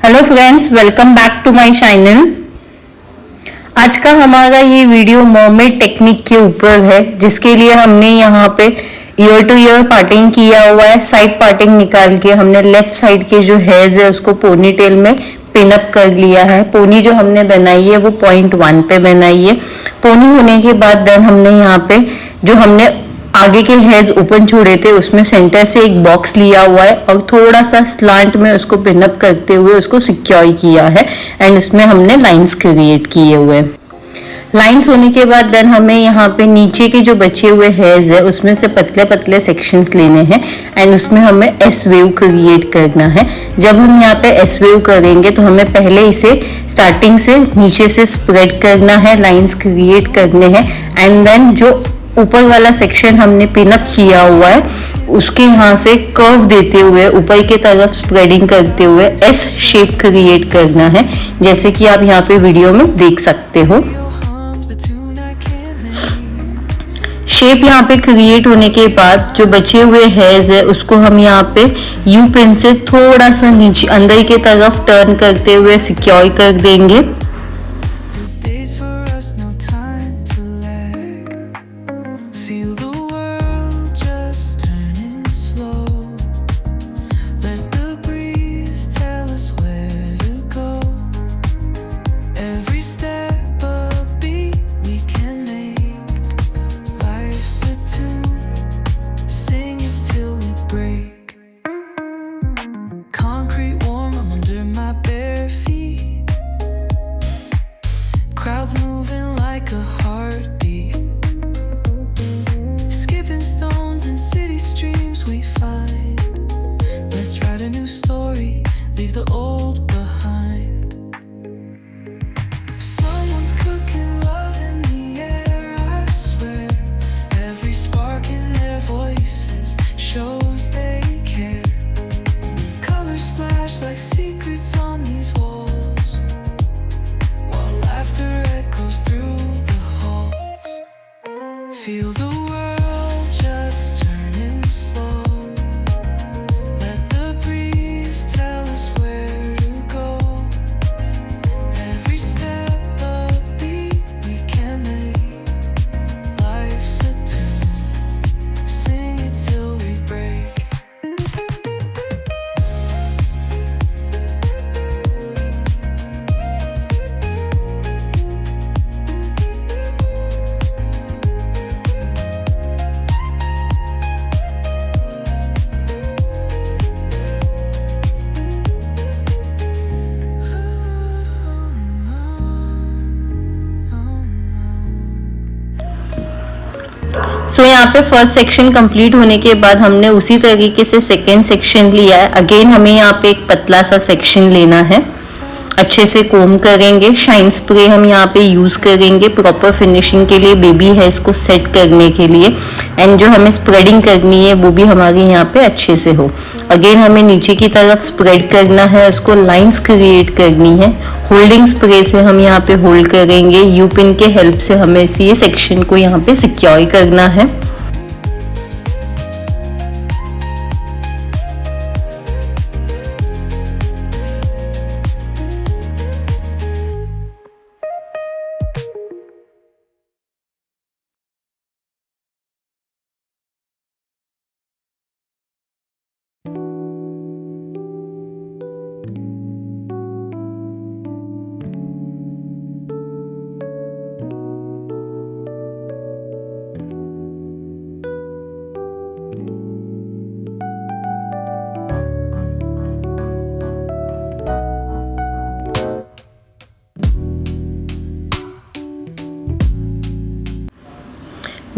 Hello friends, welcome back to my channel. आज का हमारा ये वीडियो मर्मेड टेक्निक के ऊपर है, जिसके लिए हमने यहाँ पे ईयर टू ईयर पार्टिंग किया हुआ है। साइड पार्टिंग निकाल के हमने लेफ्ट साइड के जो हेयर्स है उसको पोनी टेल में पिन अप कर लिया है। पोनी जो हमने बनाई है वो 0.1 पे बनाई है। पोनी होने के बाद देन हमने यहाँ पे जो हमने आगे के हेयर्स ओपन छोड़े थे उसमें सेंटर से एक बॉक्स लिया हुआ है और थोड़ा सा स्लांट में उसको पिनअप करते हुए उसको सिक्योर किया है एंड उसमें हमने लाइंस क्रिएट किए हुए। लाइंस होने के बाद देन हमें यहाँ पे नीचे के जो बचे हुए हेयर्स है उसमें से पतले पतले सेक्शंस लेने हैं एंड उसमें हमें एस वेव क्रिएट करना है। जब हम यहाँ पे एस वेव करेंगे तो हमें पहले इसे स्टार्टिंग से नीचे से स्प्रेड करना है, लाइंस क्रिएट करने हैं एंड देन जो ऊपर वाला सेक्शन हमने पिनअप किया हुआ है उसके यहाँ से कर्व देते हुए ऊपर की तरफ स्प्रेडिंग करते हुए एस शेप क्रिएट करना है, जैसे कि आप यहाँ पे वीडियो में देख सकते हो। शेप यहाँ पे क्रिएट होने के बाद जो बचे हुए हेयर्स है उसको हम यहाँ पे यू पिन से थोड़ा सा नीचे अंदर की तरफ टर्न करते हुए सिक्योर कर देंगे। Feel the world just turning slow. Let the breeze tell us where to go. Every step a beat we can make. Life's a tune, sing it till we break. सो यहाँ पे first section complete होने के बाद हमने उसी तरीके से second section लिया है। अगेन हमें यहाँ पे एक पतला सा सेक्शन लेना है, अच्छे से कोम करेंगे। शाइन स्प्रे हम यहाँ पे यूज करेंगे प्रॉपर फिनिशिंग के लिए, बेबी हेयर्स को सेट करने के लिए एंड जो हमें स्प्रेडिंग करनी है वो भी हमारे यहाँ पे अच्छे से हो। अगेन हमें नीचे की तरफ स्प्रेड करना है, उसको लाइंस क्रिएट करनी है। होल्डिंग स्प्रे से हम यहाँ पे होल्ड करेंगे, यू पिन के हेल्प से हमें ये सेक्शन को यहाँ पे सिक्योर करना है।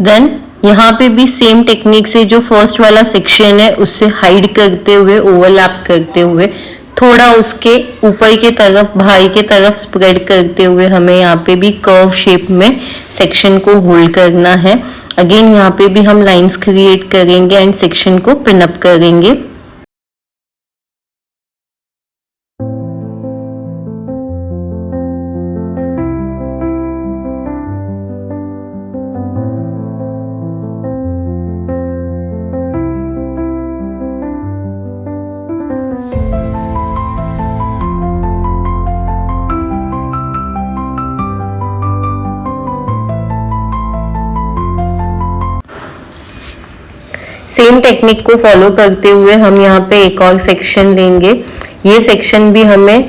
देन यहाँ पे भी सेम टेक्निक से जो फर्स्ट वाला सेक्शन है उससे हाइड करते हुए, ओवरलैप करते हुए, थोड़ा उसके ऊपर की तरफ बाहर की तरफ स्प्रेड करते हुए हमें यहाँ पे भी कर्व शेप में सेक्शन को होल्ड करना है। अगेन यहाँ पे भी हम लाइंस क्रिएट करेंगे एंड सेक्शन को पिन अप करेंगे। सेम टेक्निक को फॉलो करते हुए हम यहाँ पे एक और सेक्शन लेंगे। ये सेक्शन भी हमें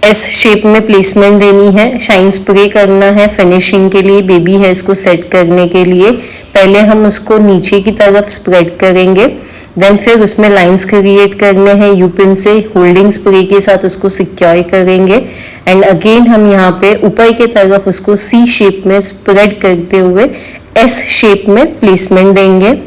एस शेप में प्लेसमेंट देनी है, शाइन स्प्रे करना है फिनिशिंग के लिए, बेबी हेयर्स को सेट करने के लिए। पहले हम उसको नीचे की तरफ स्प्रेड करेंगे, देन फिर उसमें लाइंस क्रिएट करने हैं यू पिन से, होल्डिंग स्प्रे के साथ उसको सिक्योर करेंगे एंड अगेन हम यहाँ पे ऊपर की तरफ उसको सी शेप में स्प्रेड करते हुए एस शेप में प्लेसमेंट देंगे।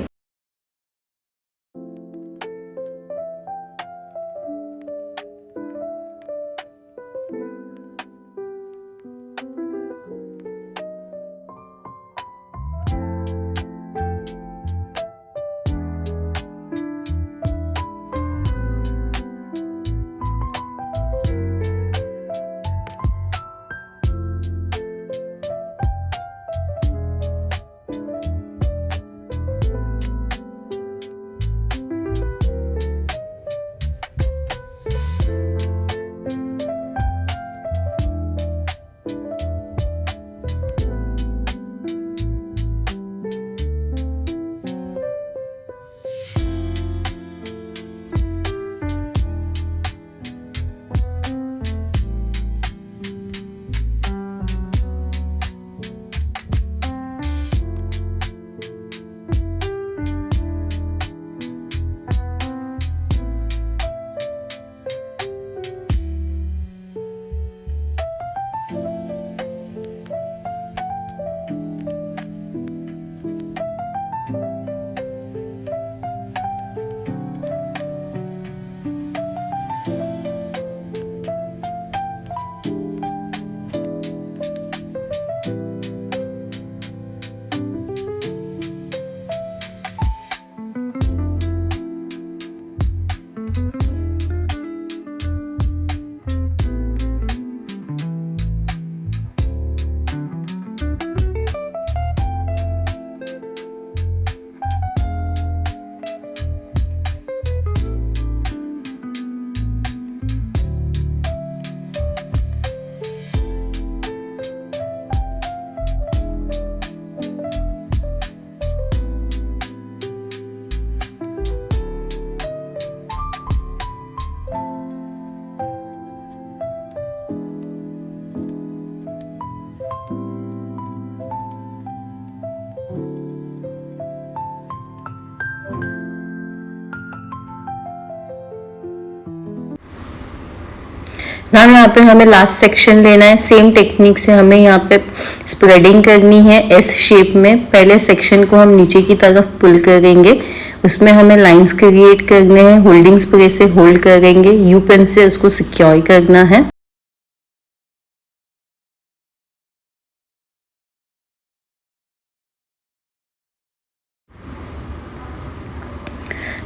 नाम यहाँ पे हमें लास्ट सेक्शन लेना है। सेम टेक्निक से हमें यहाँ पे स्प्रेडिंग करनी है एस शेप में। पहले सेक्शन को हम नीचे की तरफ पुल करेंगे, उसमें हमें लाइंस क्रिएट करने हैं, होल्डिंग स्प्रे से होल्ड करेंगे, यू पेन से उसको सिक्योर करना है।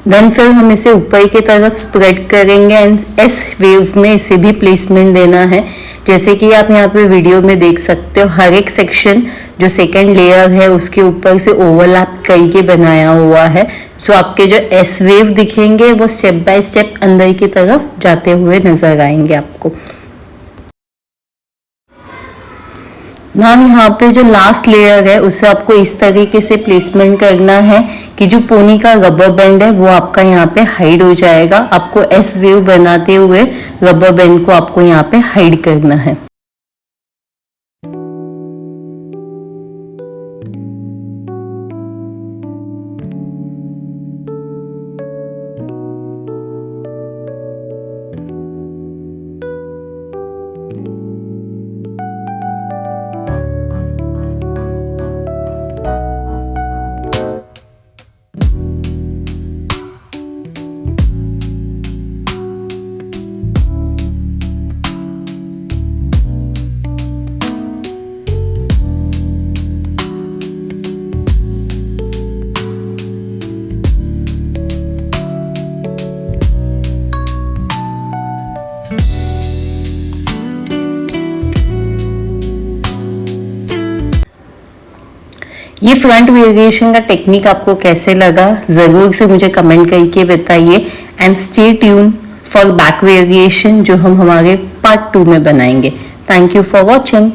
देन फिर हम इसे ऊपर की तरफ स्प्रेड करेंगे एंड एस वेव में इसे भी प्लेसमेंट देना है। जैसे कि आप यहाँ पे वीडियो में देख सकते हो, हर एक सेक्शन जो सेकंड लेयर है उसके ऊपर से ओवरलैप करके बनाया हुआ है। सो आपके जो एस वेव दिखेंगे वो स्टेप बाय स्टेप अंदर की तरफ जाते हुए नजर आएंगे आपको। नाम यहाँ पे जो लास्ट लेयर है उसे आपको इस तरीके से प्लेसमेंट करना है कि जो पोनी का रबर बैंड है वो आपका यहाँ पे हाइड हो जाएगा। आपको एस वेव बनाते हुए रबर बैंड को आपको यहाँ पे हाइड करना है। ये फ्रंट वेरिएशन का टेक्निक आपको कैसे लगा जरूर से मुझे कमेंट करके बताइए and stay tune for back variation जो हम हमारे पार्ट 2 में बनाएंगे। Thank you for watching.